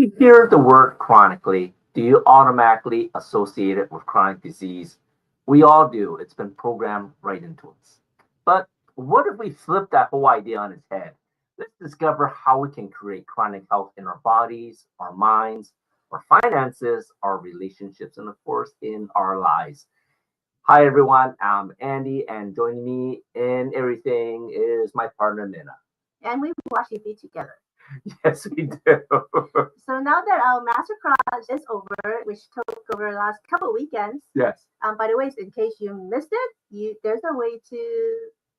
You hear the word chronically, do you automatically associate it with chronic disease? We all do. It's been programmed right into us. But what if we flip that whole idea on its head? Let's discover how we can create chronic health in our bodies, our minds, our finances, our relationships, and of course, in our lives. Hi, everyone. I'm Andy, and joining me in everything is my partner, Nina. And we watch TV together. Yes, we do. So now that our masterclass is over, which took over the last couple of weekends. Yes. By the way, in case you missed it, there's a way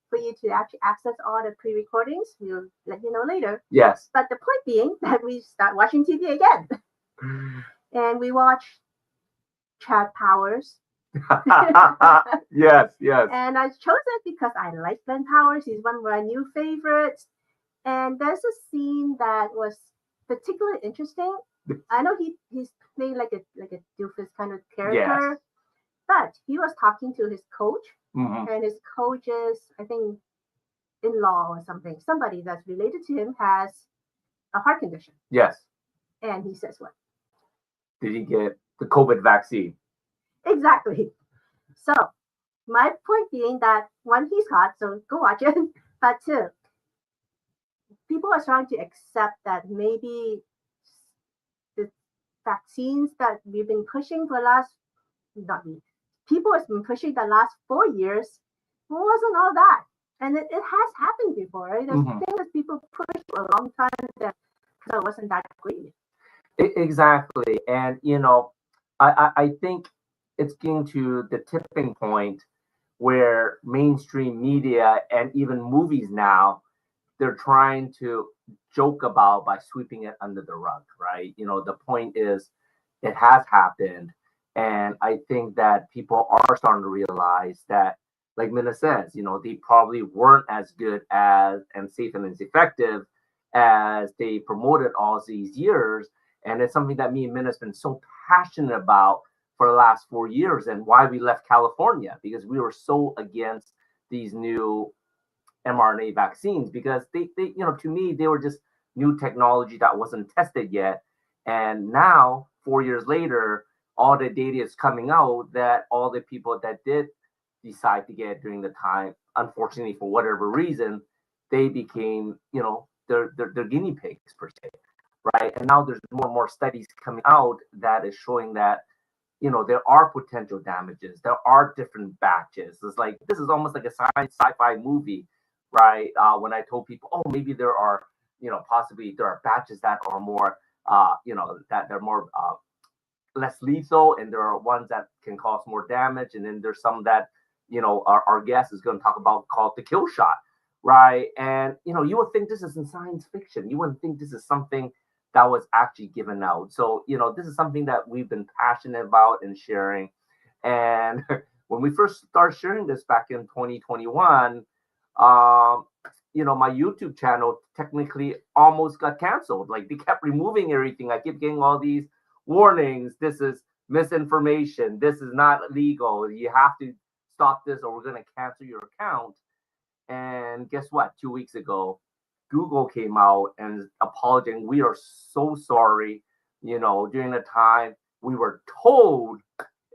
for you to actually access all the pre-recordings. We'll let you know later. Yes. But the point being that we start watching TV again, and we watch Chad Powers. Yes. And I chose it because I like Ben Powers. He's one of my new favorites. And there's a scene that was particularly interesting. I know he's playing like a doofus kind of character, yes. But he was talking to his coach, and his coach is, I think, in-law or something. Somebody that's related to him has a heart condition. Yes. And he says what? Did he get the COVID vaccine? Exactly. So my point being that one, he's hot, so go watch it. But two, people are trying to accept that maybe the vaccines that we've been pushing for the last, not me, people have been pushing the last 4 years wasn't all that. And it has happened before, right? There's things that people pushed for a long time that wasn't that great. Exactly. And, I think it's getting to the tipping point where mainstream media and even movies now, they're trying to joke about by sweeping it under the rug, right? The point is it has happened. And I think that people are starting to realize that, like Minna says, they probably weren't as good as and safe and as effective as they promoted all these years. And it's something that me and Minna's been so passionate about for the last 4 years, and why we left California, because we were so against these new mRNA vaccines, because they to me, they were just new technology that wasn't tested yet. And now, 4 years later, all the data is coming out that all the people that did decide to get it during the time, unfortunately, for whatever reason, they became, they're guinea pigs per se, right? And now there's more and more studies coming out that is showing that, there are potential damages. There are different batches. It's like, this is almost like a sci-fi movie, right? When I told people, oh, maybe there are, possibly there are batches that are more, that they're more less lethal, and there are ones that can cause more damage. And then there's some that, our guest is going to talk about called the kill shot, right? And, you would think this is in science fiction. You wouldn't think this is something that was actually given out. So, this is something that we've been passionate about and sharing. And when we first started sharing this back in 2021, my YouTube channel technically almost got canceled. Like, they kept removing everything. I kept getting all these warnings. This is misinformation. This is not legal. You have to stop this or we're going to cancel your account. And guess what? 2 weeks ago, Google came out and apologizing. We are so sorry. During the time we were told,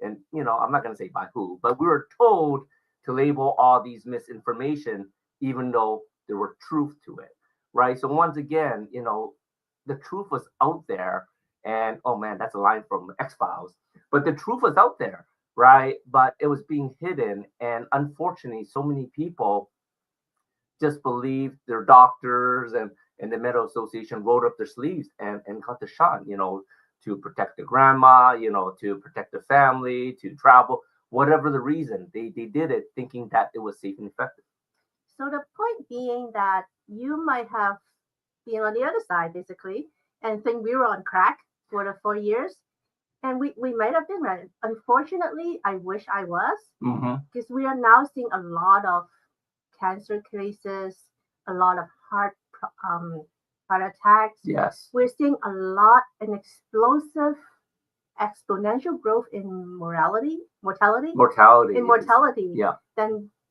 and I'm not going to say by who, but we were told to label all these misinformation, even though there were truth to it, right? So once again, the truth was out there, and oh man, that's a line from X-Files. But the truth was out there, right? But it was being hidden, and unfortunately, so many people just believed their doctors and the medical association rolled up their sleeves and got the shot, to protect the grandma, to protect the family, to travel, whatever the reason. They did it thinking that it was safe and effective. So the point being that you might have been on the other side, basically, and think we were on crack for the 4 years. And we might have been right. Unfortunately, I wish I was, because we are now seeing a lot of cancer cases, a lot of heart attacks. Yes. We're seeing an explosive, exponential growth in mortality. Yeah.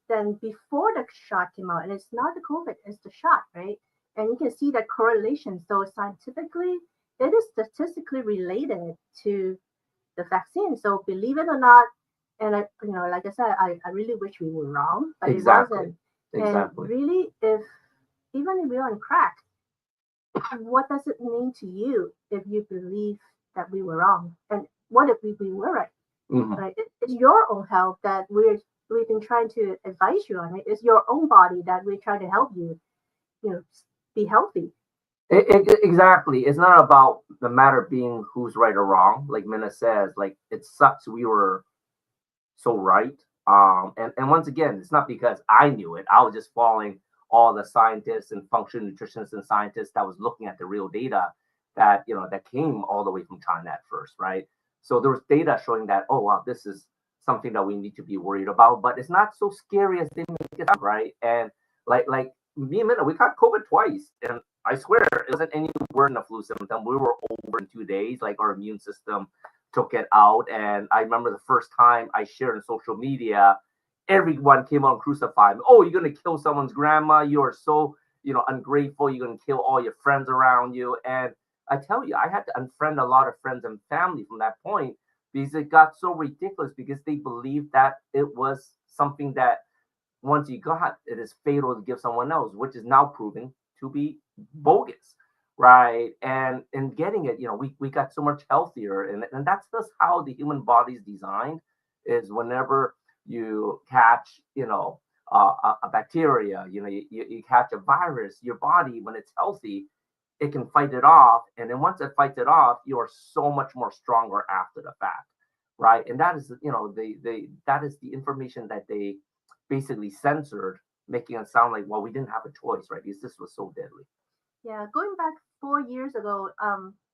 Than before the shot came out. And it's not the COVID, it's the shot, right? And you can see that correlation. So scientifically, it is statistically related to the vaccine. So believe it or not, and like I said, I really wish we were wrong, but Exactly. it wasn't. Exactly. And really, even if we're on crack, what does it mean to you if you believe that we were wrong? And what if we were right? Right? It's your own health that we've been trying to advise you on. It's your own body that we're trying to help you, be healthy. Exactly. It's not about the matter being who's right or wrong. Like Minna says, like it sucks we were so right. And once again, it's not because I knew it. I was just following all the scientists and functional nutritionists and scientists that was looking at the real data that came all the way from China at first, right? So there was data showing that, oh wow, this is something that we need to be worried about, but it's not so scary as they make it up, right? And like me and Minna, we got COVID twice, and I swear it wasn't any worse than a flu symptom. We were over in 2 days. Like our immune system took it out. And I remember the first time I shared on social media, everyone came out and crucified me. Oh, you're gonna kill someone's grandma. You are so ungrateful. You're gonna kill all your friends around you. And I tell you, I had to unfriend a lot of friends and family from that point because it got so ridiculous because they believed that it was something that once you got, it is fatal to give someone else, which is now proven to be bogus, right? And in getting it, we got so much healthier, and that's just how the human body is designed. Is whenever you catch, a bacteria, you catch a virus, your body when it's healthy, it can fight it off, and then once it fights it off, you are so much more stronger after the fact, right? And that is, that is the information that they basically censored, making it sound like, well, we didn't have a choice, right? Because this was so deadly. Yeah, going back 4 years ago,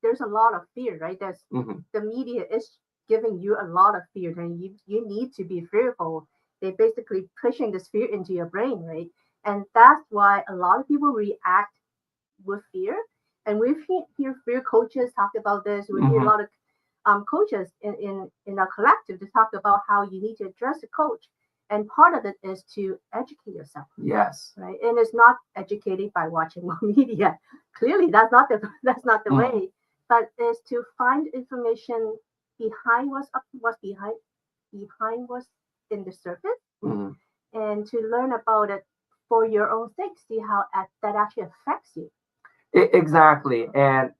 there's a lot of fear, right? The media is giving you a lot of fear, and you need to be fearful. They're basically pushing this fear into your brain, right? And that's why a lot of people react with fear. And we hear fear coaches talk about this. We hear a lot of coaches in our collective to talk about how you need to address the coach. And part of it is to educate yourself. Yes. Right. And it's not educated by watching more media. Clearly, that's not the way. But is to find information behind what's behind what's in the surface, and to learn about it for your own sake. See how that actually affects you. Exactly. And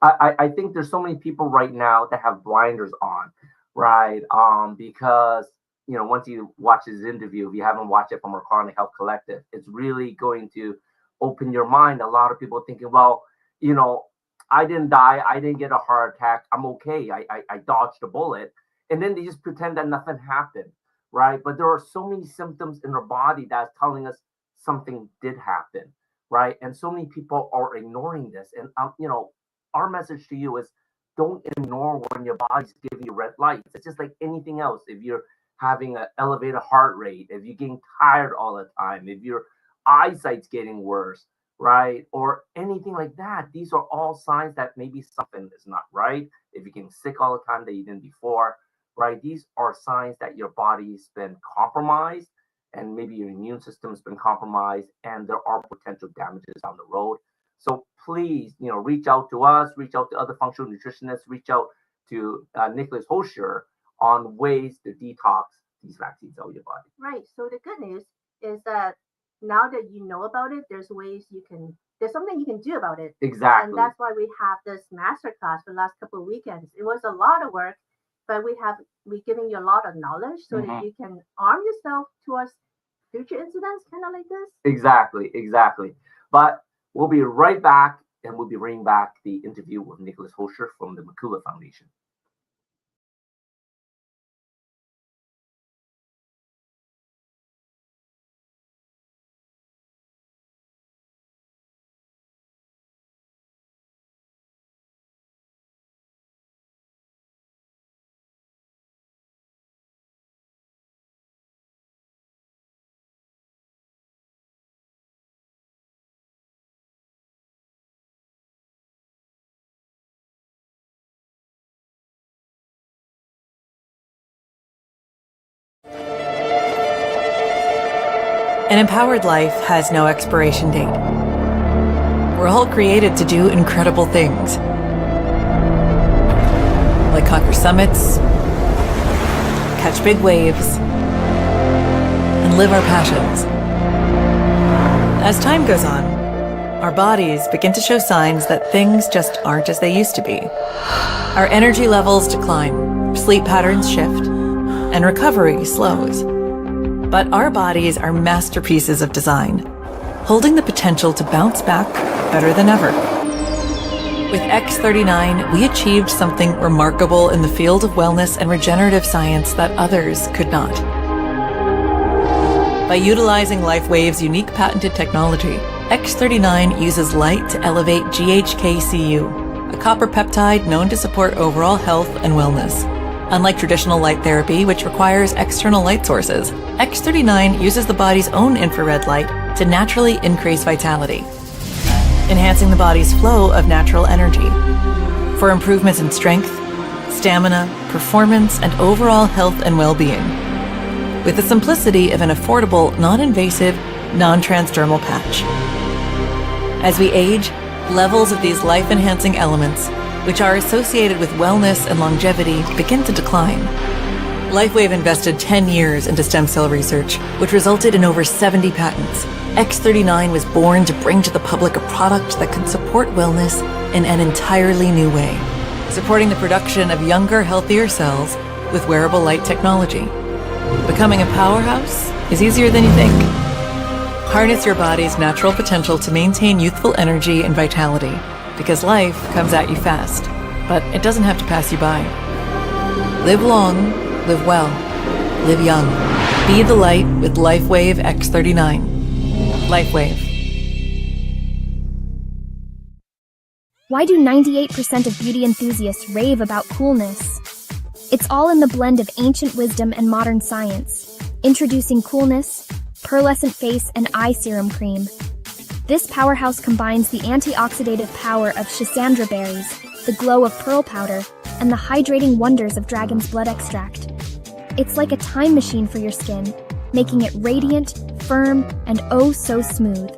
I think there's so many people right now that have blinders on, right? Because once you watch this interview, if you haven't watched it from our Chronic Health Collective, it's really going to open your mind. A lot of people thinking, well, I didn't die, I didn't get a heart attack, I'm okay, I dodged a bullet, and then they just pretend that nothing happened, right? But there are so many symptoms in their body that's telling us something did happen, right? And so many people are ignoring this. And our message to you is don't ignore when your body's giving you red lights. It's just like anything else. If you're having an elevated heart rate, if you're getting tired all the time, if your eyesight's getting worse, right? Or anything like that, these are all signs that maybe something is not right. If you're getting sick all the time that you didn't before, right? These are signs that your body's been compromised, and maybe your immune system has been compromised, and there are potential damages down the road. So please, reach out to us, reach out to other functional nutritionists, reach out to Nicolas Hulscher on ways to detox these vaccines out of your body. Right. So the good news is that now that you know about it, there's something you can do about it. Exactly. And that's why we have this masterclass for the last couple of weekends. It was a lot of work, but we're giving you a lot of knowledge so that you can arm yourself towards future incidents, kind of like this. Exactly. But we'll be right back, and we'll be bringing back the interview with Nicolas Hulscher from the McCullough Foundation. An empowered life has no expiration date. We're all created to do incredible things, like conquer summits, catch big waves, and live our passions. As time goes on, our bodies begin to show signs that things just aren't as they used to be. Our energy levels decline, sleep patterns shift, and recovery slows. But our bodies are masterpieces of design, holding the potential to bounce back better than ever. With X39, we achieved something remarkable in the field of wellness and regenerative science that others could not. By utilizing LifeWave's unique patented technology, X39 uses light to elevate GHK-Cu, a copper peptide known to support overall health and wellness. Unlike traditional light therapy, which requires external light sources, X39 uses the body's own infrared light to naturally increase vitality, enhancing the body's flow of natural energy. For improvements in strength, stamina, performance, and overall health and well-being, with the simplicity of an affordable, non-invasive, non-transdermal patch. As we age, levels of these life-enhancing elements, which are associated with wellness and longevity, begin to decline. LifeWave invested 10 years into stem cell research, which resulted in over 70 patents. X39 was born to bring to the public a product that could support wellness in an entirely new way, supporting the production of younger, healthier cells with wearable light technology. Becoming a powerhouse is easier than you think. Harness your body's natural potential to maintain youthful energy and vitality, because life comes at you fast, but it doesn't have to pass you by. Live long, live well, live young. Be the light with LifeWave X39. LifeWave. Why do 98% of beauty enthusiasts rave about coolness? It's all in the blend of ancient wisdom and modern science. Introducing Coolness, Pearlescent Face and Eye Serum Cream. This powerhouse combines the antioxidative power of schisandra berries, the glow of pearl powder, and the hydrating wonders of dragon's blood extract. It's like a time machine for your skin, making it radiant, firm, and oh so smooth.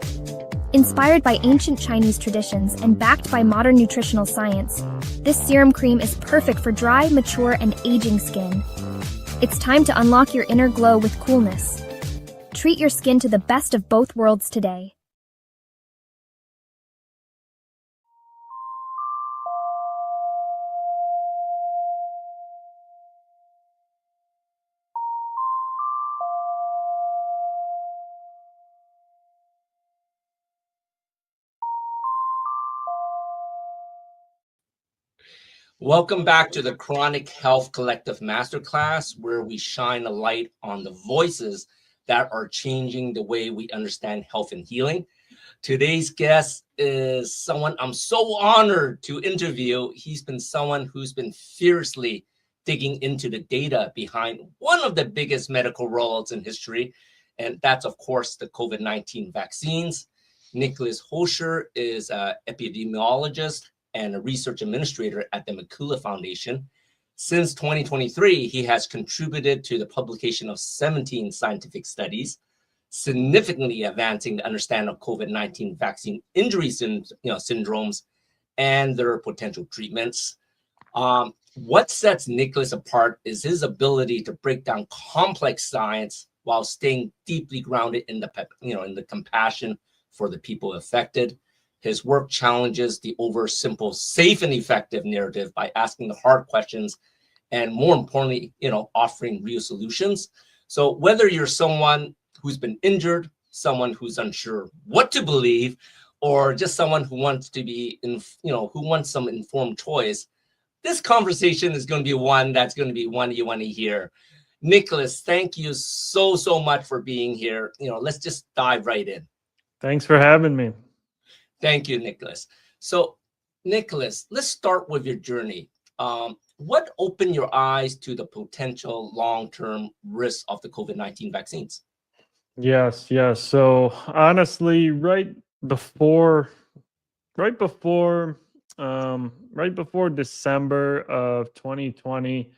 Inspired by ancient Chinese traditions and backed by modern nutritional science, this serum cream is perfect for dry, mature, and aging skin. It's time to unlock your inner glow with Coolness. Treat your skin to the best of both worlds today. Welcome back to the Chronic Health Collective Masterclass, where we shine a light on the voices that are changing the way we understand health and healing. Today's guest is someone I'm so honored to interview. He's been someone who's been fiercely digging into the data behind one of the biggest medical rollouts in history, and that's, of course, the COVID-19 vaccines. Nicolas Hulscher is an epidemiologist and a research administrator at the McCullough Foundation. Since 2023, he has contributed to the publication of 17 scientific studies, significantly advancing the understanding of COVID-19 vaccine injury syndromes and their potential treatments. What sets Nicolas apart is his ability to break down complex science while staying deeply grounded in the compassion for the people affected. His work challenges the simple, safe and effective narrative by asking the hard questions and, more importantly, offering real solutions. So whether you're someone who's been injured, someone who's unsure what to believe, or just someone who wants to be who wants some informed choice, this conversation is going to be one you want to hear. Nicolas, thank you so much for being here. Let's just dive right in. Thanks for having me. Thank you, Nicolas. So, Nicolas, let's start with your journey. What opened your eyes to the potential long-term risks of the COVID-19 vaccines? Yes. So honestly, right before December of 2020,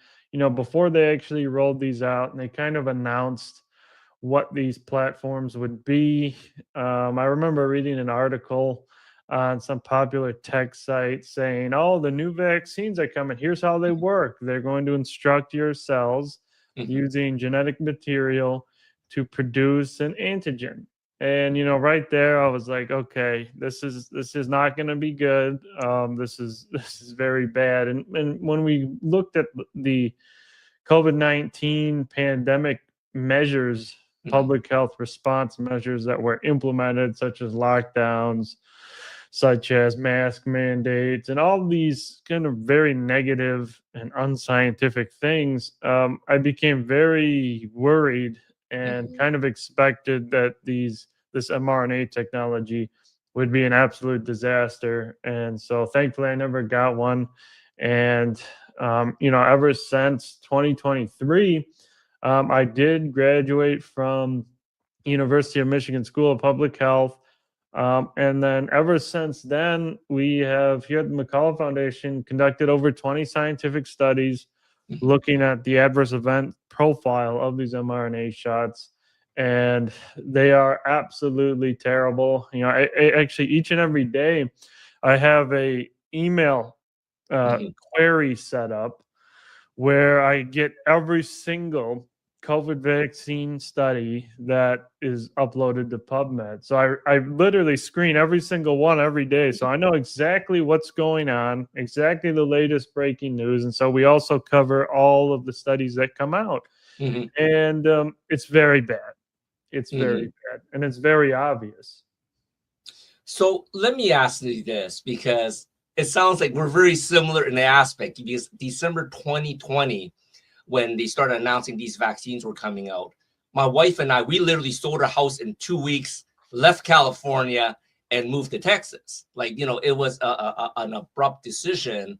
before they actually rolled these out and they kind of announced what these platforms would be, I remember reading an article on some popular tech site saying, "Oh, the new vaccines are coming. Here's how they work. They're going to instruct your cells using genetic material to produce an antigen." And right there, I was like, "Okay, this is not going to be good. This is very bad." And when we looked at the COVID-19 pandemic measures, public health response measures that were implemented, such as lockdowns, such as mask mandates, and all these kind of very negative and unscientific things, I became very worried and kind of expected that this mRNA technology would be an absolute disaster. And so thankfully I never got one. And, ever since 2023, I did graduate from University of Michigan School of Public Health. And then ever since then, we have here at the McCullough Foundation conducted over 20 scientific studies looking at the adverse event profile of these mRNA shots. And they are absolutely terrible. I actually, each and every day, I have a email query set up where I get every single COVID vaccine study that is uploaded to PubMed. So I literally screen every single one every day. So I know exactly what's going on, exactly the latest breaking news. And so we also cover all of the studies that come out. And it's very bad. It's very bad. And it's very obvious. So let me ask you this, because it sounds like we're very similar in the aspect, because December 2020, when they started announcing these vaccines were coming out, my wife and I, we literally sold our house in 2 weeks, left California, and moved to Texas. It was an abrupt decision,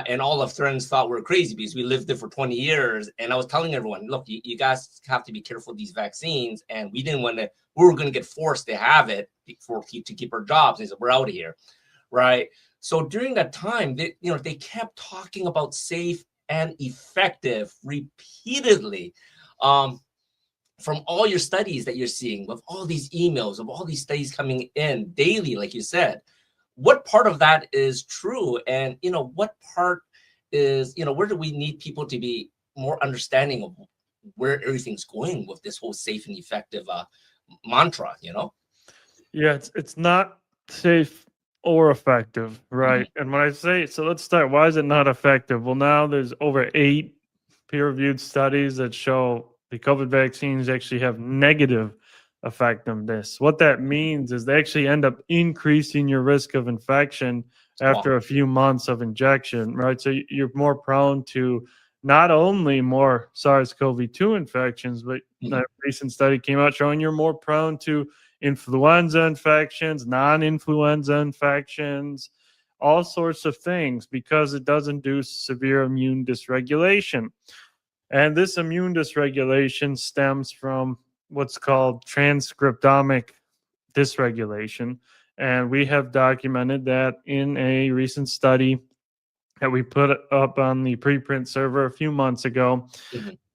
and all of friends thought we were crazy because we lived there for 20 years. And I was telling everyone, look, you guys have to be careful with these vaccines. And we didn't want to, we were going to get forced to have it to keep our jobs. They said, we're out of here, right? So during that time, they kept talking about safe and effective repeatedly. From all your studies that you're seeing, with all these emails, of all these studies coming in daily, like you said, what part of that is true? And, what part is, where do we need people to be more understanding of where everything's going with this whole safe and effective mantra, Yeah, it's not safe or effective, right? And when I say, so let's start, why is it not effective? Well, now there's over 8 peer-reviewed studies that show the COVID vaccines actually have negative effectiveness. What that means is they actually end up increasing your risk of infection after a few months of injection, right? So you're more prone to not only more SARS-CoV-2 infections, but a recent study came out showing you're more prone to influenza infections, non-influenza infections, all sorts of things, because it does induce severe immune dysregulation. And this immune dysregulation stems from what's called transcriptomic dysregulation. And we have documented that in a recent study that we put up on the preprint server a few months ago.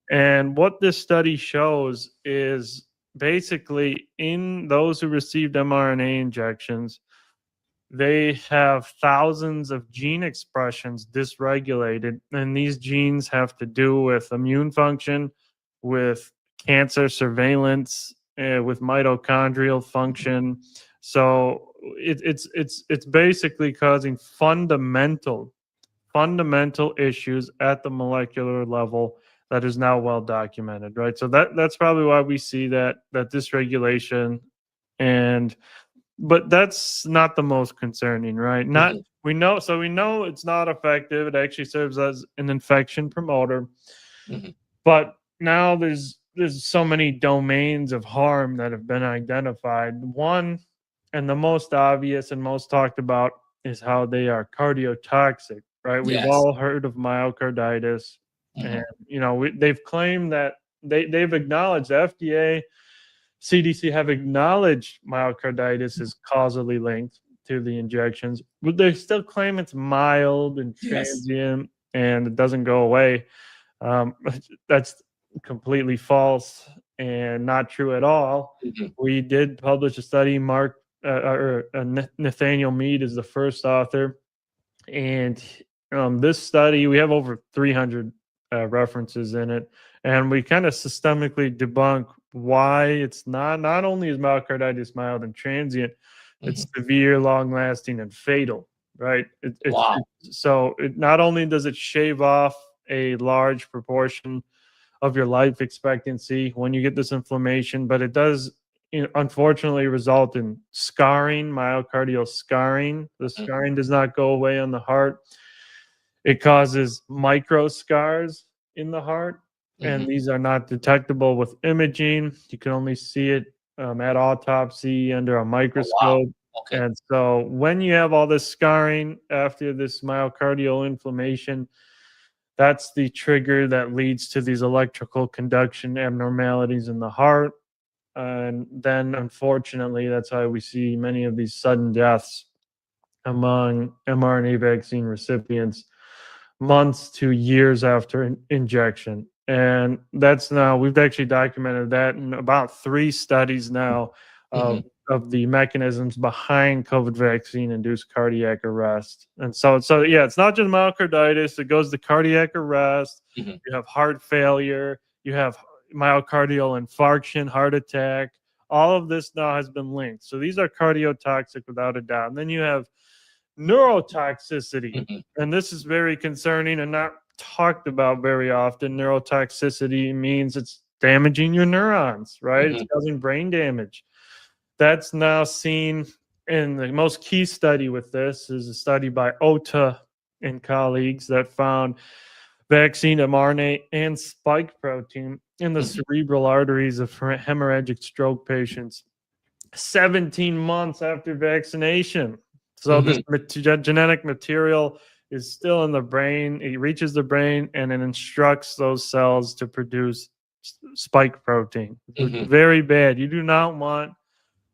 And what this study shows is basically in those who received mRNA injections, they have thousands of gene expressions dysregulated. And these genes have to do with immune function, with cancer surveillance with mitochondrial function. So it's basically causing fundamental issues at the molecular level that is now well documented, right? So that's probably why we see that dysregulation, but that's not the most concerning, right? We know it's not effective. It actually serves as an infection promoter. But now there's so many domains of harm that have been identified. One, and the most obvious and most talked about, is how they are cardiotoxic, right? We've all heard of myocarditis, and they've claimed that they've acknowledged, the FDA, CDC have acknowledged myocarditis is causally linked to the injections, but they still claim it's mild and transient and it doesn't go away. That's completely false and not true at all. We did publish a study. Nathaniel Mead is the first author, and this study, we have over 300 references in it, and we kind of systemically debunk why it's not only is myocarditis mild and transient, it's severe, long-lasting, and fatal, right? So not only does it shave off a large proportion of your life expectancy when you get this inflammation, but it does unfortunately result in scarring, myocardial scarring. The scarring does not go away on the heart. It causes micro scars in the heart, and these are not detectable with imaging. You can only see it at autopsy under a microscope. And so when you have all this scarring after this myocardial inflammation, that's the trigger that leads to these electrical conduction abnormalities in the heart. And then, unfortunately, that's how we see many of these sudden deaths among mRNA vaccine recipients months to years after injection. And that's now, we've actually documented that in about 3 studies now of the mechanisms behind COVID vaccine-induced cardiac arrest. And so yeah, it's not just myocarditis. It goes to cardiac arrest. You have heart failure. You have myocardial infarction, heart attack. All of this now has been linked. So these are cardiotoxic without a doubt. And then you have neurotoxicity. And this is very concerning and not talked about very often. Neurotoxicity means it's damaging your neurons, right? It's causing brain damage. That's now seen in the most key study with this is a study by Ota and colleagues that found vaccine mRNA and spike protein in the cerebral arteries of hemorrhagic stroke patients 17 months after vaccination. So this genetic material is still in the brain. It reaches the brain and it instructs those cells to produce spike protein. Very bad. You do not want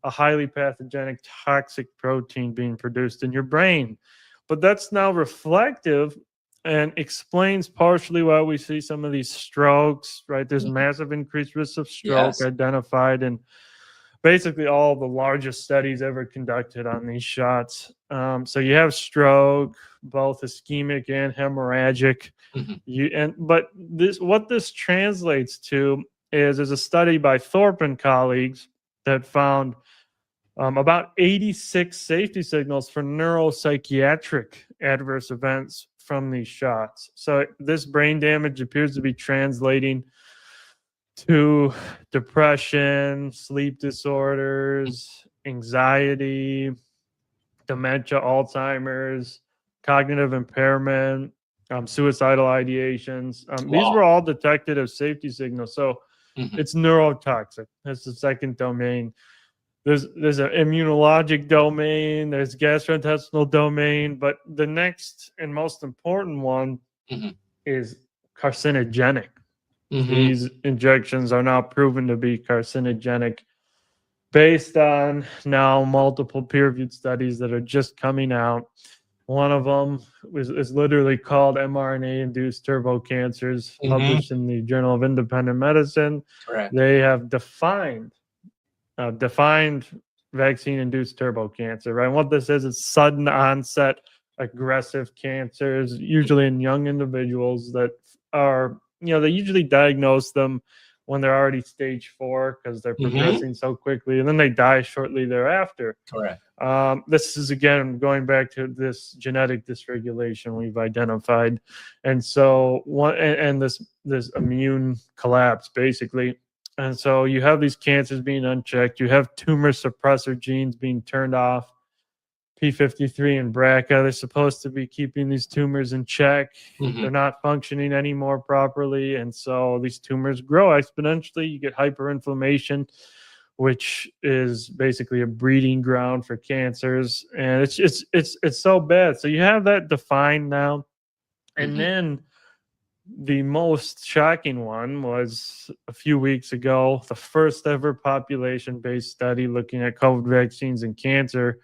a highly pathogenic, toxic protein being produced in your brain. But that's now reflective and explains partially why we see some of these strokes, right? There's massive increased risk of stroke identified in basically all the largest studies ever conducted on these shots. So you have stroke, both ischemic and hemorrhagic. But what this translates to is there's a study by Thorpe and colleagues that found about 86 safety signals for neuropsychiatric adverse events from these shots. So this brain damage appears to be translating to depression, sleep disorders, anxiety, dementia, Alzheimer's, cognitive impairment, suicidal ideations. These were all detected as safety signals. So it's neurotoxic. That's the second domain. There's an immunologic domain, there's gastrointestinal domain, but the next and most important one is carcinogenic. These injections are now proven to be carcinogenic based on now multiple peer-reviewed studies that are just coming out. One of them is literally called mRNA-induced turbo cancers, published in the Journal of Independent Medicine. They have defined vaccine-induced turbo cancer, right? And what this is sudden onset aggressive cancers, usually in young individuals that are, they usually diagnose them when they're already stage 4 because they're progressing so quickly, and then they die shortly thereafter. Correct. This is, again, going back to this genetic dysregulation we've identified. And so this immune collapse, basically. And so you have these cancers being unchecked. You have tumor suppressor genes being turned off. P53 and BRCA, they're supposed to be keeping these tumors in check. They're not functioning anymore properly. And so these tumors grow exponentially. You get hyperinflammation, which is basically a breeding ground for cancers. And it's so bad. So you have that defined now. And then the most shocking one was a few weeks ago, the first ever population-based study looking at COVID vaccines and cancer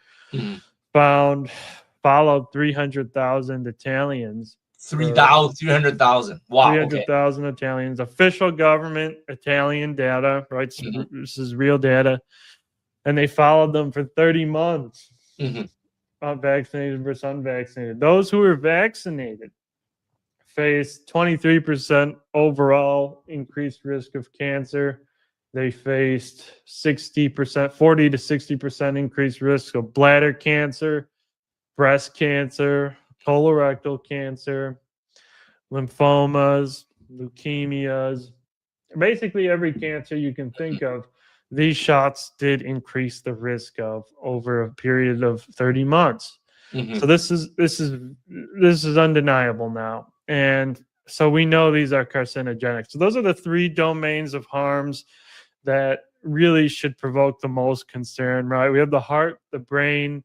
followed 300,000 Italians. 300,000. Wow. 300,000 Italians. Official government Italian data, right? This is real data. And they followed them for 30 months. Vaccinated versus unvaccinated. Those who were vaccinated faced 23% overall increased risk of cancer. They faced 40 to 60% increased risk of bladder cancer, breast cancer, colorectal cancer, lymphomas, leukemias, basically every cancer you can think of. These shots did increase the risk of over a period of 30 months. So this is undeniable now. And so we know these are carcinogenic. So those are the 3 domains of harms that really should provoke the most concern, right? We have the heart, the brain,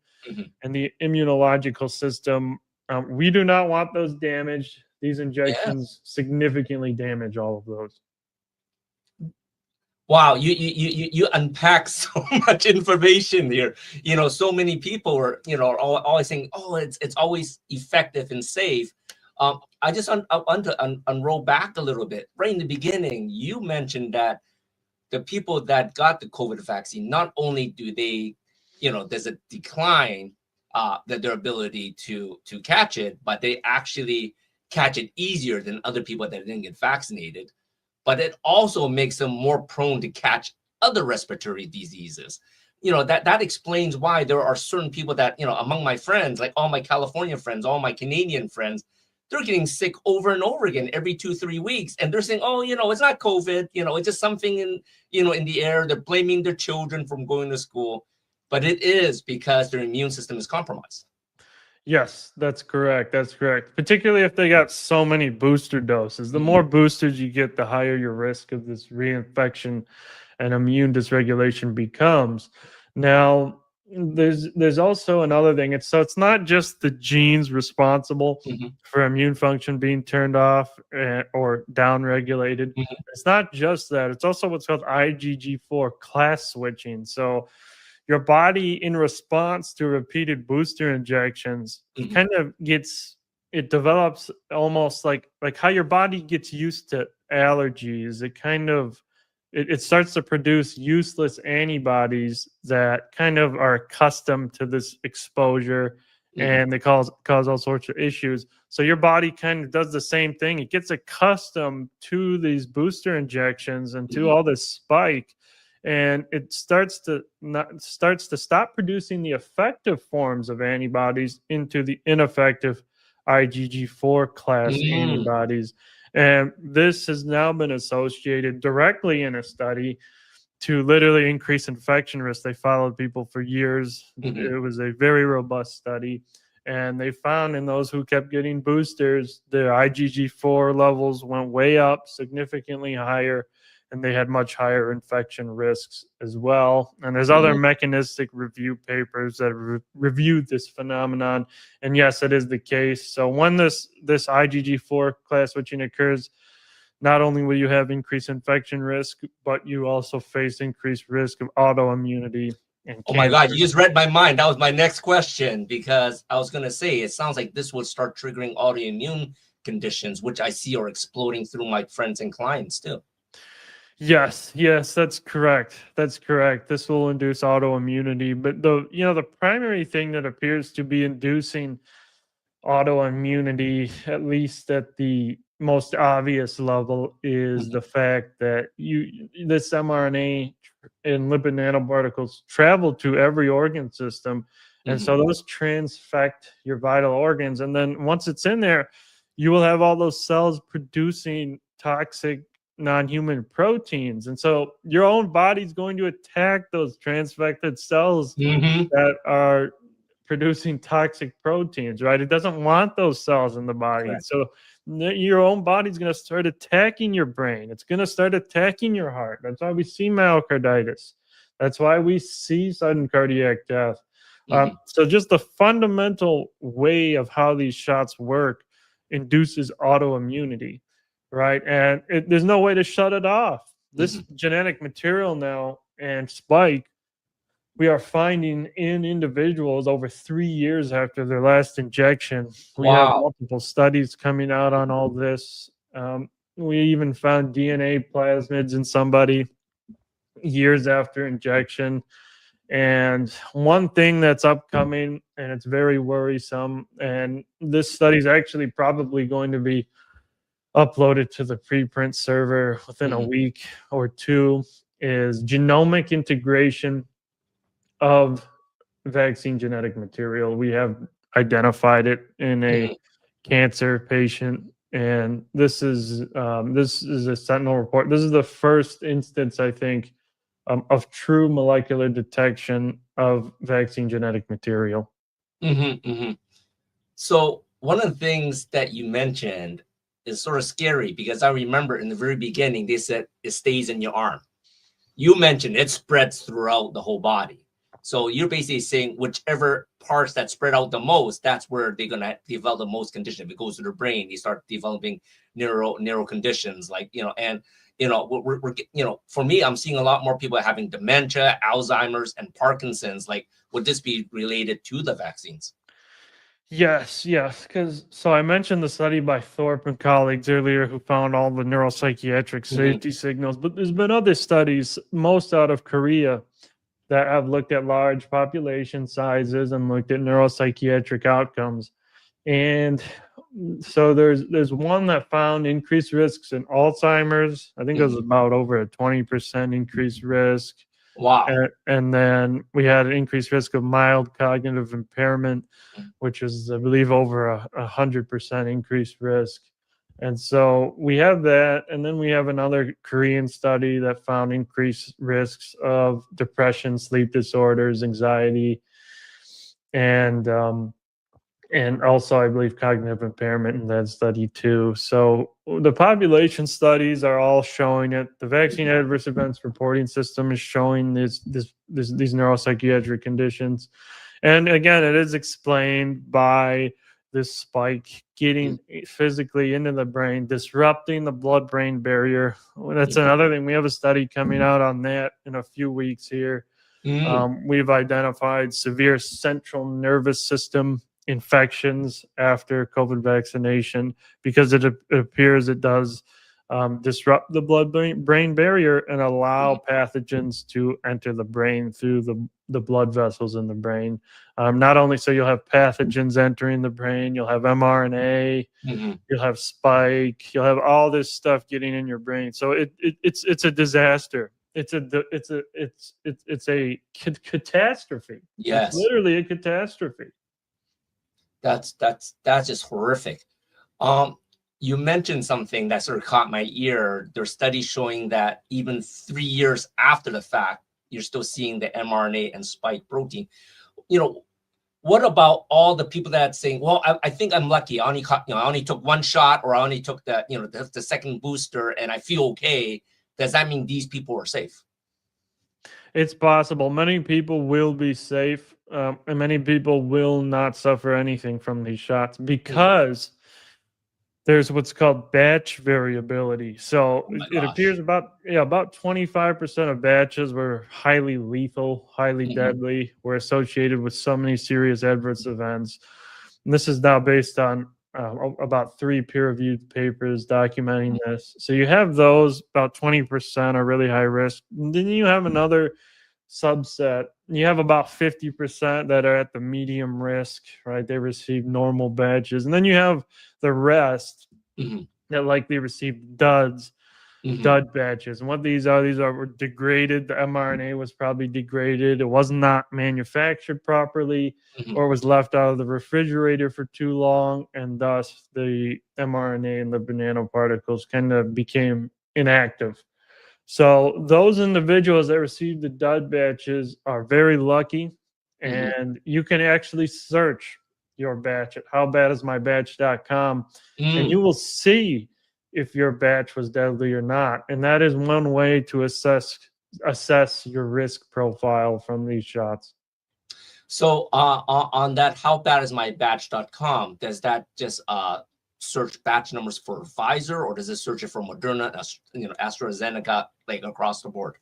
and the immunological system. We do not want those damaged. These injections significantly damage all of those. Wow, you unpack so much information here. So many people are, are always saying, oh, it's always effective and safe. I want to unroll back a little bit. Right in the beginning, you mentioned that the people that got the COVID vaccine, not only do they, there's a decline that their ability to catch it, but they actually catch it easier than other people that didn't get vaccinated. But it also makes them more prone to catch other respiratory diseases. That explains why there are certain people that, among my friends, like all my California friends, all my Canadian friends, they're getting sick over and over again every 2-3 weeks. And they're saying, oh, it's not COVID, it's just something in the air. They're blaming their children from going to school. But it is because their immune system is compromised. Yes, that's correct. That's correct. Particularly if they got so many booster doses. The more boosters you get, the higher your risk of this reinfection and immune dysregulation becomes. Now, there's also another thing. It's not just the genes responsible for immune function being turned off or downregulated. It's not just that. It's also what's called IgG4 class switching. So your body, in response to repeated booster injections, it develops almost like how your body gets used to allergies. It starts to produce useless antibodies that kind of are accustomed to this exposure, and they cause all sorts of issues. So your body kind of does the same thing. It gets accustomed to these booster injections and to all this spike, and it starts to stop producing the effective forms of antibodies into the ineffective IgG4 class antibodies. And this has now been associated directly in a study to literally increase infection risk. They followed people for years. It was a very robust study. And they found in those who kept getting boosters, their IgG4 levels went way up, significantly higher, and they had much higher infection risks as well. And there's other mechanistic review papers that reviewed this phenomenon. And yes, it is the case. So when this IgG4 class switching occurs, not only will you have increased infection risk, but you also face increased risk of autoimmunity and cancer. My God, you just read my mind. That was my next question, because I was going to say, it sounds like this will start triggering autoimmune conditions, which I see are exploding through my friends and clients too. Yes, that's correct. That's correct. This will induce autoimmunity, but the primary thing that appears to be inducing autoimmunity, at least at the most obvious level is the fact that this mRNA and lipid nanoparticles travel to every organ system. And so those transfect your vital organs. And then once it's in there, you will have all those cells producing toxic non-human proteins. And so your own body's going to attack those transfected cells that are producing toxic proteins, right? It doesn't want those cells in the body. Correct. So your own body's going to start attacking your brain. It's going to start attacking your heart. That's why we see myocarditis. That's why we see sudden cardiac death. So just the fundamental way of how these shots work induces autoimmunity, right? And there's no way to shut it off. This genetic material now and spike, we are finding in individuals over 3 years after their last injection. We have multiple studies coming out on all this. We even found DNA plasmids in somebody years after injection. And one thing that's upcoming, and it's very worrisome, and this study is actually probably going to be uploaded to the preprint server within a week or two, is genomic integration of vaccine genetic material. We have identified it in a cancer patient, and this is a Sentinel report. This is the first instance, I think, of true molecular detection of vaccine genetic material. So one of the things that you mentioned is sort of scary, because I remember in the very beginning, they said it stays in your arm. You mentioned it spreads throughout the whole body. So you're basically saying whichever parts that spread out the most, that's where they're going to develop the most condition. If it goes to their brain, they start developing neuro conditions, like, and we're for me, I'm seeing a lot more people having dementia, Alzheimer's, and Parkinson's. Like, would this be related to the vaccines? Yes, because I mentioned the study by Thorpe and colleagues earlier who found all the neuropsychiatric safety signals, but there's been other studies, most out of Korea, that have looked at large population sizes and looked at neuropsychiatric outcomes. And so there's one that found increased risks in Alzheimer's. I think it was about over a 20% increased risk. Wow. And then we had an increased risk of mild cognitive impairment, which is, I believe, over 100% increased risk. And so we have that. And then we have another Korean study that found increased risks of depression, sleep disorders, anxiety, and also, I believe, cognitive impairment in that study too. So the population studies are all showing it. The vaccine adverse events reporting system is showing these neuropsychiatric conditions. And again, it is explained by this spike getting physically into the brain, disrupting the blood-brain barrier. That's another thing. We have a study coming out on that in a few weeks here. We've identified severe central nervous system infections after COVID vaccination because it appears it does disrupt the blood-brain barrier and allow pathogens to enter the brain through the blood vessels in the brain. Not only so you'll have pathogens entering the brain, you'll have mRNA, you'll have spike, you'll have all this stuff getting in your brain. So it's a disaster. It's a catastrophe. Yes, it's literally a catastrophe. That's just horrific. You mentioned something that sort of caught my ear. There's studies showing that even 3 years after the fact, you're still seeing the mRNA and spike protein. What about all the people that saying, well, I think I'm lucky. I only took one shot, or I only took the second booster and I feel okay. Does that mean these people are safe? It's possible. Many people will be safe, and many people will not suffer anything from these shots because there's what's called batch variability. So it appears about 25% of batches were highly lethal, highly deadly, were associated with so many serious adverse events. And this is now based on about 3 peer-reviewed papers documenting this. So you have those, about 20% are really high risk. And then you have another subset. You have about 50% that are at the medium risk, right? They receive normal batches. And then you have the rest that likely received dud batches. And what these are were degraded. The mRNA was probably degraded. It was not manufactured properly, or was left out of the refrigerator for too long, and thus the mRNA and the nanoparticles kind of became inactive. So those individuals that received the dud batches are very lucky, and you can actually search your batch at howbadismybatch.com, and you will see if your batch was deadly or not. And that is one way to assess your risk profile from these shots. So on that howbadismybatch.com, does that just search batch numbers for Pfizer, or does it search it for Moderna, AstraZeneca, like across the board?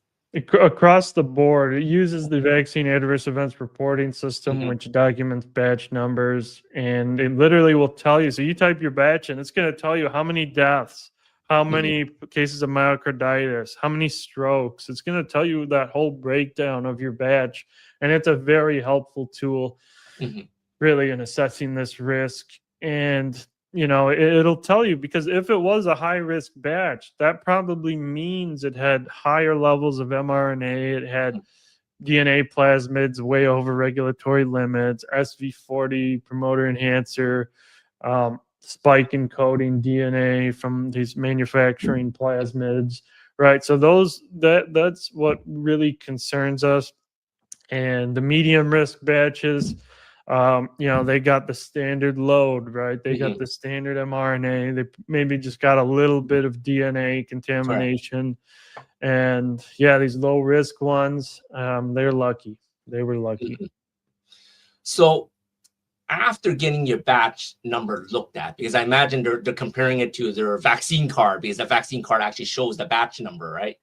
Across the board. It uses the vaccine adverse events reporting system, which documents batch numbers, and it literally will tell you. So you type your batch and it's going to tell you how many deaths, how many cases of myocarditis, how many strokes. It's going to tell you that whole breakdown of your batch, and it's a very helpful tool really in assessing this risk. And it'll tell you, because if it was a high risk batch, that probably means it had higher levels of mRNA, it had DNA plasmids way over regulatory limits, SV40 promoter enhancer, spike encoding DNA from these manufacturing plasmids, right? So that's what really concerns us. And the medium risk batches, they got the standard load, right? They got the standard mRNA. They maybe just got a little bit of DNA contamination. And these low risk ones, they're lucky. They were lucky. So after getting your batch number looked at, because I imagine they're comparing it to their vaccine card, because the vaccine card actually shows the batch number, right?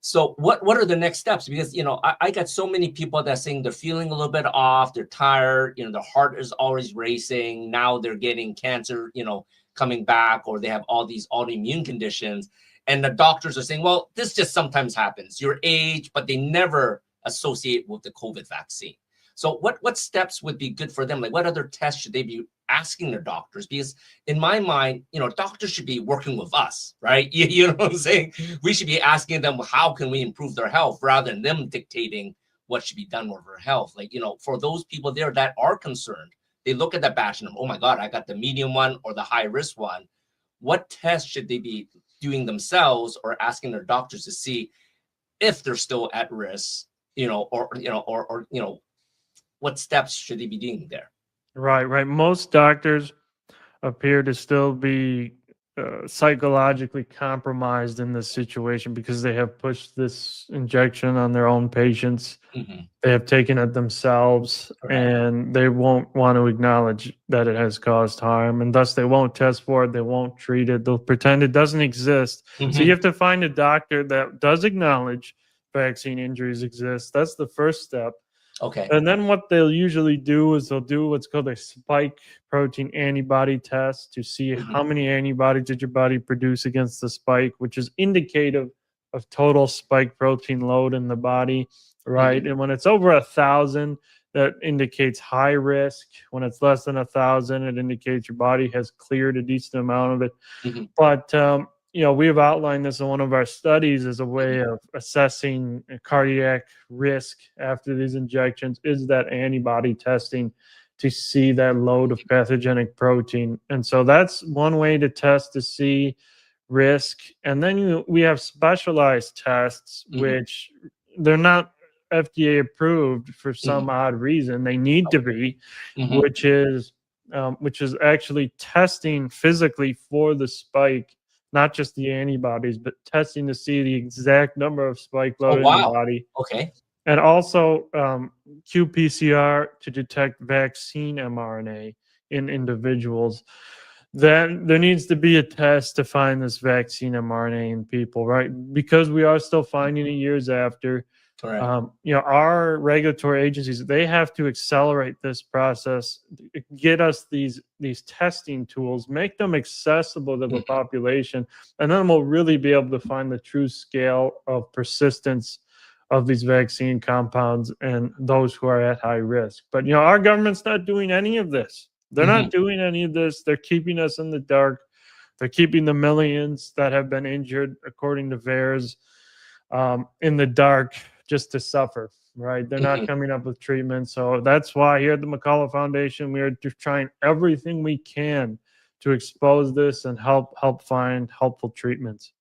So what are the next steps? Because, I got so many people that are saying they're feeling a little bit off, they're tired, their heart is always racing. Now they're getting cancer, coming back, or they have all these autoimmune conditions. And the doctors are saying, well, this just sometimes happens, your age, but they never associate with the COVID vaccine. So what steps would be good for them? Like, what other tests should they be asking their doctors? Because in my mind, doctors should be working with us, right? You know what I'm saying? We should be asking them, how can we improve their health, rather than them dictating what should be done with their health. Like, for those people there that are concerned, they look at the batch number, oh my God, I got the medium one or the high risk one. What tests should they be doing themselves, or asking their doctors to see if they're still at risk, or what steps should they be doing there? Right. Most doctors appear to still be psychologically compromised in this situation, because they have pushed this injection on their own patients. They have taken it themselves, and they won't want to acknowledge that it has caused harm, and thus they won't test for it. They won't treat it. They'll pretend it doesn't exist. So you have to find a doctor that does acknowledge vaccine injuries exist. That's the first step. Okay. And then what they'll usually do is they'll do what's called a spike protein antibody test to see how many antibodies did your body produce against the spike, which is indicative of total spike protein load in the body, right? And when it's over 1,000, that indicates high risk. When it's less than 1,000, it indicates your body has cleared a decent amount of it. But we have outlined this in one of our studies as a way of assessing cardiac risk after these injections, is that antibody testing to see that load of pathogenic protein. And so that's one way to test to see risk. And then we have specialized tests, which they're not FDA approved for some odd reason. They need to be, which is actually testing physically for the spike, not just the antibodies, but testing to see the exact number of spike load in the body. Okay. And also qPCR to detect vaccine mRNA in individuals. Then there needs to be a test to find this vaccine mRNA in people, right? Because we are still finding it years after. Correct. Our regulatory agencies, they have to accelerate this process, get us these testing tools, make them accessible to the population, and then we'll really be able to find the true scale of persistence of these vaccine compounds and those who are at high risk. But our government's not doing any of this. They're not doing any of this. They're keeping us in the dark. They're keeping the millions that have been injured, according to VAERS, in the dark just to suffer, right? They're not coming up with treatment. So that's why here at the McCullough Foundation, we are just trying everything we can to expose this and help find helpful treatments.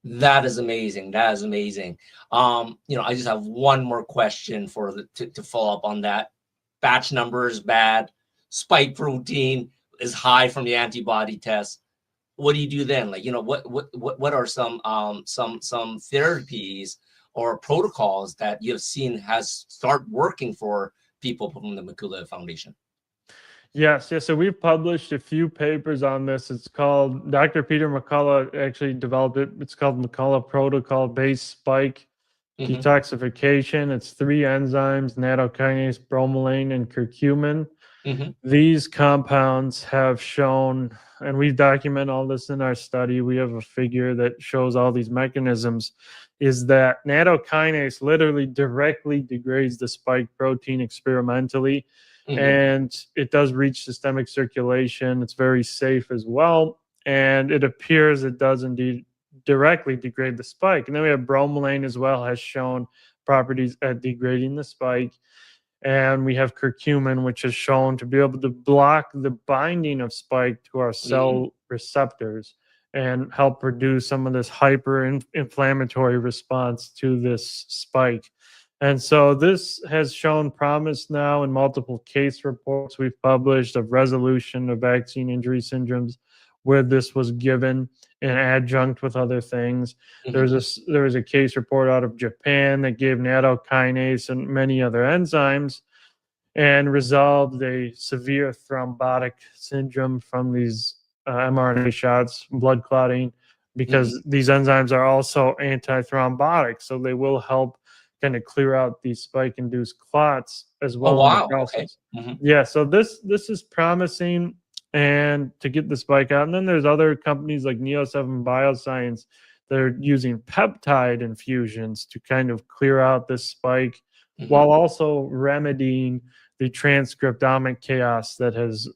That is amazing. That is amazing. I just have one more question to follow up on that. Batch number is bad. Spike protein is high from the antibody test. What do you do then? Like, what are some therapies or protocols that you have seen has start working for people from the McCullough Foundation? Yes. So we've published a few papers on this. It's called, Dr. Peter McCullough actually developed it. It's called McCullough Protocol-Based Spike Detoxification. It's 3 enzymes, nattokinase, bromelain, and curcumin. These compounds have shown, and we document all this in our study, we have a figure that shows all these mechanisms, is that nattokinase literally directly degrades the spike protein experimentally. And it does reach systemic circulation. It's very safe as well. And it appears it does indeed directly degrade the spike. And then we have bromelain as well, has shown properties at degrading the spike. And we have curcumin, which is shown to be able to block the binding of spike to our cell receptors and help produce some of this hyper-inflammatory response to this spike. And so this has shown promise now in multiple case reports we've published of resolution of vaccine injury syndromes where this was given in adjunct with other things. There was a case report out of Japan that gave nattokinase and many other enzymes and resolved a severe thrombotic syndrome from these mRNA shots, blood clotting, because these enzymes are also anti-thrombotic, so they will help kind of clear out these spike-induced clots as well. Oh, wow. Okay. Yeah, so this is promising, and to get the spike out. And then there's other companies like Neo7 Bioscience that are using peptide infusions to kind of clear out this spike while also remedying the transcriptomic chaos that has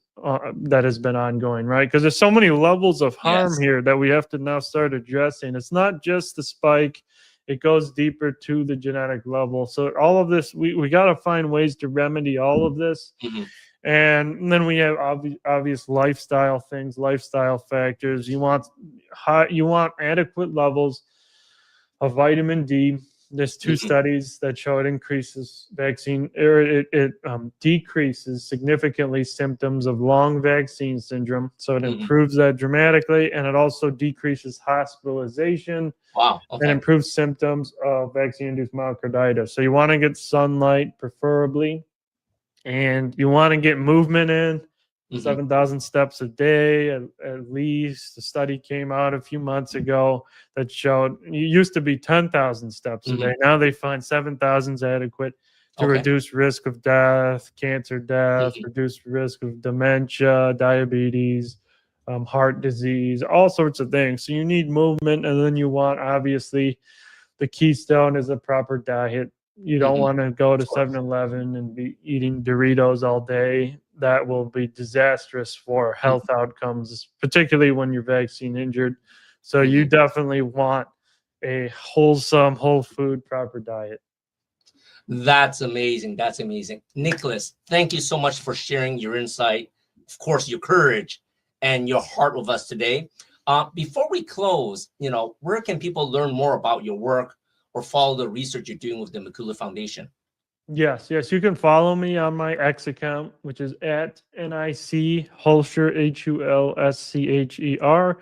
been ongoing, right? Because there's so many levels of harm here that we have to now start addressing. It's not just the spike. It goes deeper to the genetic level. So all of this, we got to find ways to remedy all of this. And then we have obvious lifestyle things, lifestyle factors. You want adequate levels of vitamin D. There's 2 studies that show it increases it decreases significantly symptoms of long vaccine syndrome. So it improves that dramatically, and it also decreases hospitalization. Wow. Okay. And improves symptoms of vaccine-induced myocarditis. So you want to get sunlight, preferably, and you want to get movement in, 7,000 steps a day at least. The study came out a few months ago that showed it used to be 10,000 steps a day. Now they find 7,000 is adequate to reduce risk of death, cancer death, reduce risk of dementia, diabetes, heart disease, all sorts of things. So you need movement, and then you want, obviously, the keystone is a proper diet. You don't want to go to 7-Eleven and be eating Doritos all day. That will be disastrous for health outcomes, particularly when you're vaccine injured. So you definitely want a wholesome, whole food, proper diet. That's amazing. That's amazing. Nicolas, thank you so much for sharing your insight, of course, your courage and your heart with us today. Before we close, where can people learn more about your work or follow the research you're doing with the McCullough Foundation? Yes. You can follow me on my X account, which is at NIC Hulscher, HULSCHER.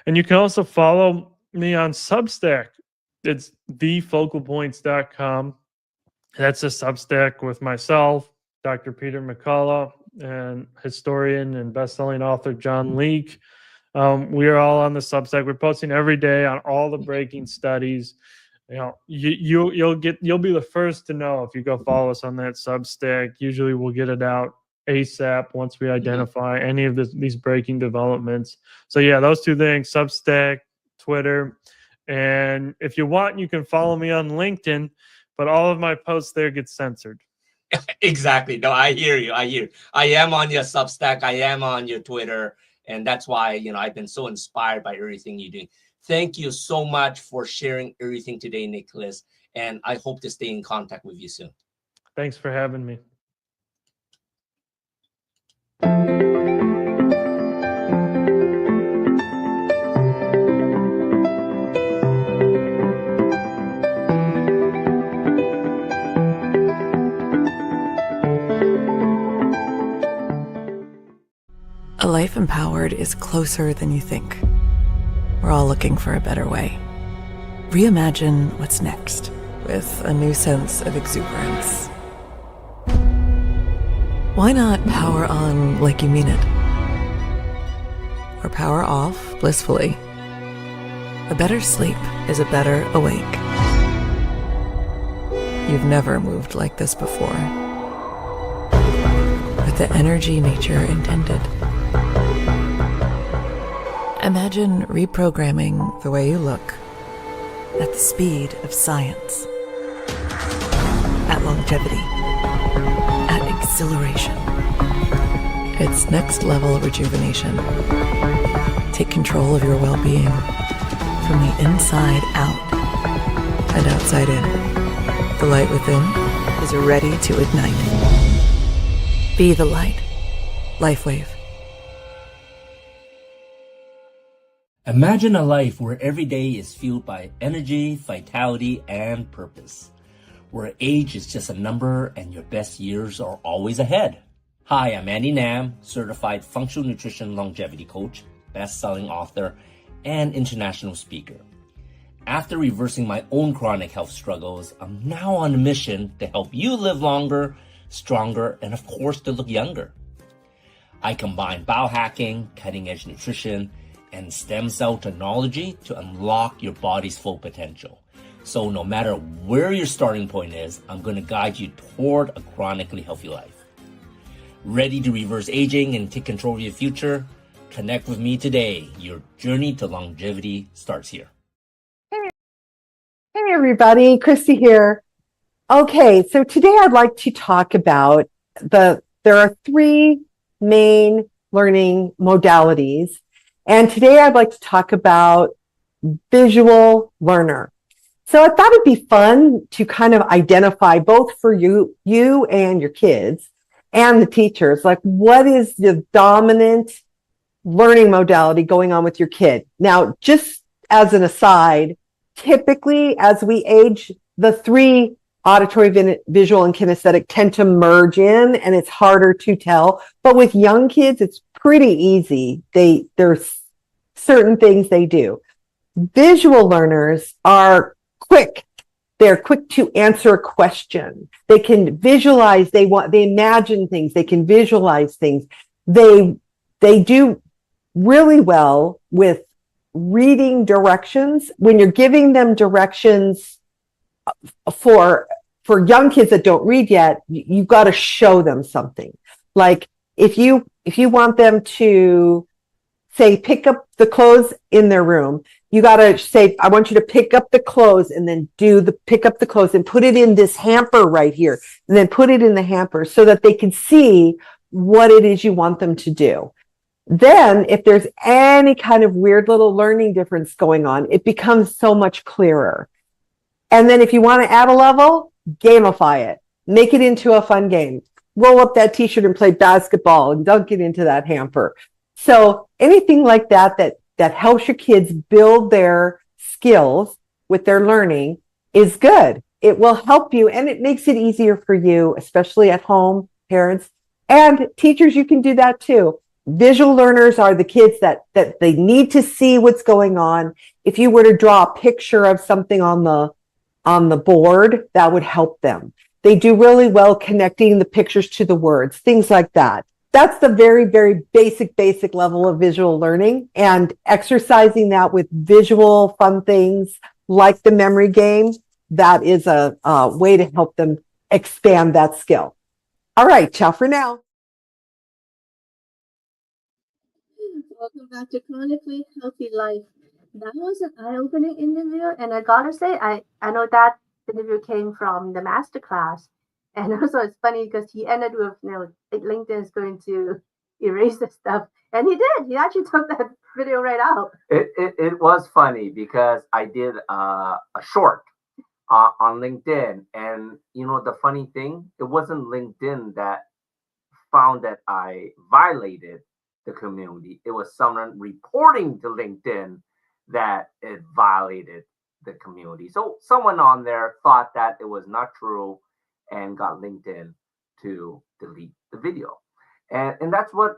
And you can also follow me on Substack. It's thefocalpoints.com. That's a Substack with myself, Dr. Peter McCullough, and historian and best-selling author John Leake. We are all on the Substack. We're posting every day on all the breaking studies. You'll be the first to know if you go follow us on that Substack. Usually we'll get it out ASAP once we identify any of these breaking developments. So yeah, those 2 things, Substack, Twitter, and if you want, you can follow me on LinkedIn, but all of my posts there get censored. Exactly. No, I hear you. I am on your Substack. I am on your Twitter. And that's why, I've been so inspired by everything you're doing. Thank you so much for sharing everything today, Nicolas. And I hope to stay in contact with you soon. Thanks for having me. A life empowered is closer than you think. We're all looking for a better way. Reimagine what's next with a new sense of exuberance. Why not power on like you mean it? Or power off blissfully? A better sleep is a better awake. You've never moved like this before. With the energy nature intended. Imagine reprogramming the way you look at the speed of science, at longevity, at exhilaration. It's next level rejuvenation. Take control of your well-being from the inside out and outside in. The light within is ready to ignite. Be the light. LifeWave. Imagine a life where every day is fueled by energy, vitality, and purpose. Where age is just a number and your best years are always ahead. Hi, I'm Andy Nam, certified functional nutrition longevity coach, best-selling author, and international speaker. After reversing my own chronic health struggles, I'm now on a mission to help you live longer, stronger, and of course to look younger. I combine biohacking, cutting-edge nutrition, and stem cell technology to unlock your body's full potential. So no matter where your starting point is, I'm going to guide you toward a chronically healthy life. Ready to reverse aging and take control of your future? Connect with me today. Your journey to longevity starts here. Hey everybody, Christy here. Okay, so today I'd like to talk about there are three main learning modalities. And today I'd like to talk about visual learner. So I thought it'd be fun to kind of identify both for you and your kids and the teachers, like what is the dominant learning modality going on with your kid. Now, just as an aside, typically as we age, the three auditory, visual, and kinesthetic tend to merge in, and it's harder to tell. But with young kids, it's pretty easy. There's certain things they do. Visual learners are quick. They're quick to answer a question. They can visualize. They imagine things. They can visualize things. They do really well with reading directions. When you're giving them directions for young kids that don't read yet, you've got to show them something. Like if you want them to say, pick up the clothes in their room, you got to say, I want you to pick up the clothes, and then pick up the clothes and put it in this hamper right here, and then put it in the hamper so that they can see what it is you want them to do. Then if there's any kind of weird little learning difference going on, it becomes so much clearer. And then if you want to add a level, gamify it. Make it into a fun game. Roll up that t-shirt and play basketball and dunk it into that hamper. So anything like that helps your kids build their skills with their learning is good. It will help you, and it makes it easier for you, especially at home, parents and teachers. You can do that too. Visual learners are the kids that they need to see what's going on. If you were to draw a picture of something on the board, that would help them. They do really well connecting the pictures to the words, things like that. That's the very, very basic level of visual learning, and exercising that with visual fun things like the memory game, that is a way to help them expand that skill. All right, ciao for now. Welcome back to Chronically Healthy Life. That was an eye-opening interview, and I gotta say, I know that interview came from the masterclass, and also it's funny because he ended with, LinkedIn is going to erase the stuff. And he did. He actually took that video right out. It was funny because I did a short on LinkedIn, and the funny thing, it wasn't LinkedIn that found that I violated the community. It was someone reporting to LinkedIn that it violated the community. So someone on there thought that it was not true and got LinkedIn to delete the video. And that's what,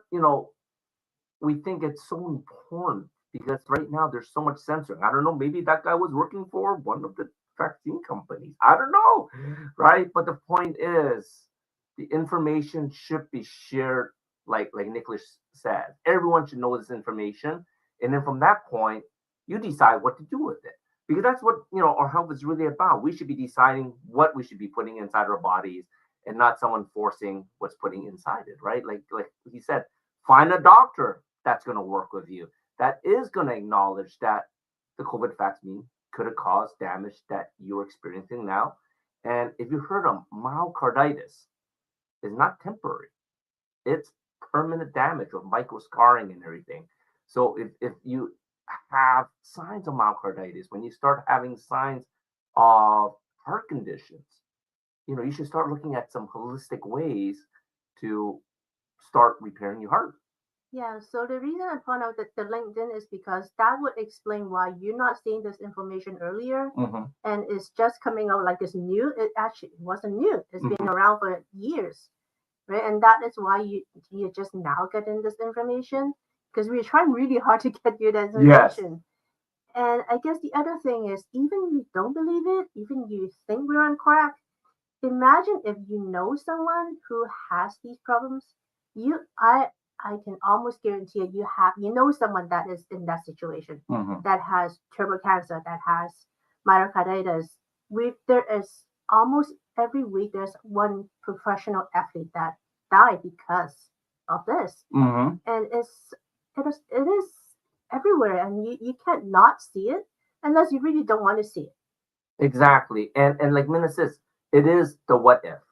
we think it's so important because right now there's so much censoring. I don't know, maybe that guy was working for one of the vaccine companies. I don't know, right? But the point is, the information should be shared, like Nicolas said. Everyone should know this information, and then from that point, you decide what to do with it. Because that's what our health is really about. We should be deciding what we should be putting inside our bodies, and not someone forcing what's putting inside it, right? Like he said, find a doctor that's going to work with you, that is going to acknowledge that the COVID vaccine could have caused damage that you're experiencing now. And if you heard of myocarditis, is not temporary. It's permanent damage with micro scarring and everything. So if you have signs of myocarditis, when you start having signs of heart conditions, you should start looking at some holistic ways to start repairing your heart. Yeah, so the reason I point out that the LinkedIn is because that would explain why you're not seeing this information earlier, and it's just coming out like it's new. It actually wasn't new. It's been around for years, right? And that is why you just now getting this information, because we're trying really hard to get you that information. Yes. And I guess the other thing is, even if you don't believe it, even you think we're on crack, imagine if you know someone who has these problems. I can almost guarantee you know someone that is in that situation, that has turbo cancer, that has myocarditis. There is almost every week there's one professional athlete that died because of this, and it is everywhere, and you can't not see it unless you really don't want to see it. Exactly, and like Mina says, it is the what if,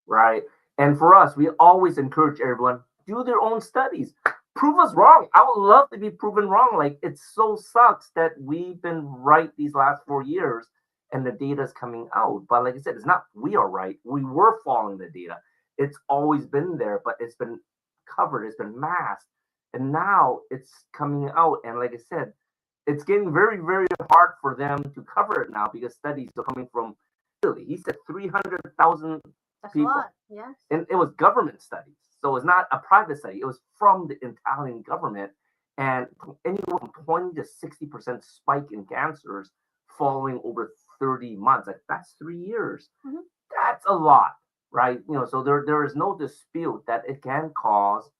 right? And for us, we always encourage everyone, do their own studies. Prove us wrong. I would love to be proven wrong. Like, it so sucks that we've been right these last 4 years and the data is coming out. But like I said, it's not we are right. We were following the data. It's always been there, but it's been covered. It's been masked. And now it's coming out. And like I said, it's getting very, very hard for them to cover it now because studies are coming from Italy. He said 300,000 people. A lot, yes. And it was government studies. So it's not a private study. It was from the Italian government, and anywhere from 20 to 60% spike in cancers following over 30 months. Like, that's 3 years. That's a lot, right? So there is no dispute that it can cause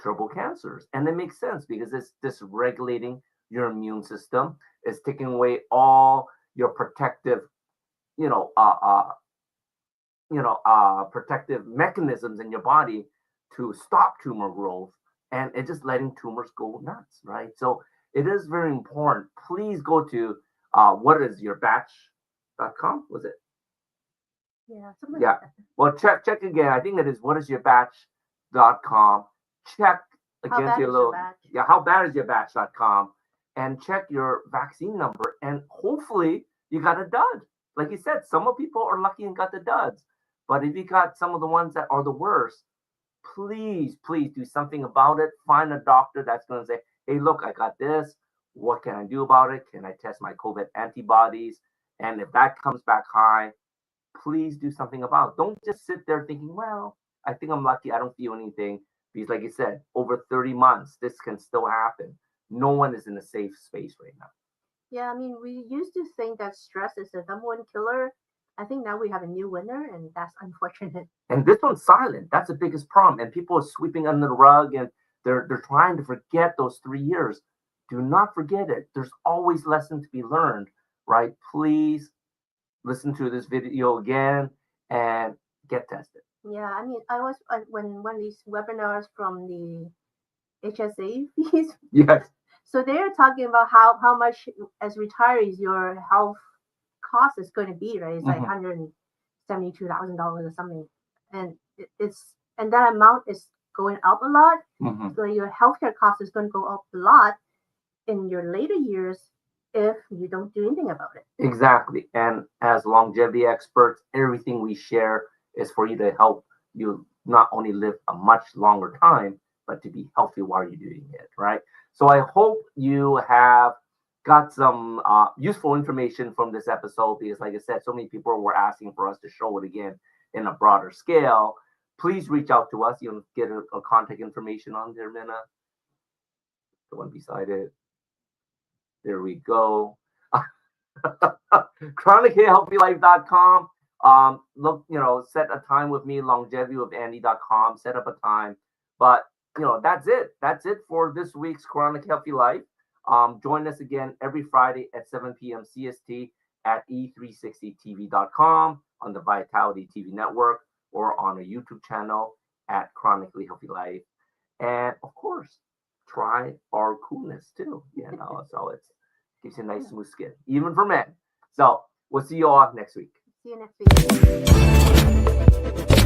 turbo cancers, and it makes sense because it's dysregulating your immune system. It's taking away all your protective, protective mechanisms in your body to stop tumor growth, and it's just letting tumors go nuts, right? So it is very important. Please go to whatisyourbatch.com, was it? Yeah. Yeah. Well, check again. I think it is whatisyourbatch.com. Check again how bad is your batch.com, and check your vaccine number, and hopefully you got a dud. Like you said, some of people are lucky and got the duds, but if you got some of the ones that are the worst, please do something about it. Find a doctor that's going to say, hey, look, I got this. What can I do about it? Can I test my COVID antibodies? And if that comes back high, please do something about it. Don't just sit there thinking, well, I think I'm lucky. I don't feel anything. Because like you said, over 30 months, this can still happen. No one is in a safe space right now. Yeah, I mean, we used to think that stress is the number one killer. I think now we have a new winner, and that's unfortunate. And this one's silent. That's the biggest problem. And people are sweeping under the rug, and they're trying to forget those 3 years. Do not forget it. There's always lessons to be learned, right? Please listen to this video again and get tested. Yeah, I mean, I was when one of these webinars from the HSA fees. Yes. So they're talking about how much as retirees your health cost is going to be, right? It's like $172,000 or something, and that amount is going up a lot. Mhm. So your healthcare cost is going to go up a lot in your later years if you don't do anything about it. Exactly. And as longevity experts, everything we share is for you to help you not only live a much longer time, but to be healthy while you're doing it, right? So I hope you have got some useful information from this episode because, like I said, so many people were asking for us to show it again in a broader scale. Please reach out to us. You'll get a contact information on there, Minna. The one beside it. There we go. chronicallyhealthylife.com. Look, set a time with me, longevitywithandy.com, set up a time. But, that's it. That's it for this week's Chronic Healthy Life. Join us again every Friday at 7 p.m. CST at e360tv.com on the Vitality TV network or on a YouTube channel at Chronically Healthy Life. And, of course, try our coolness too. So it gives you a nice smooth skin, even for men. So we'll see you all next week. See you next week.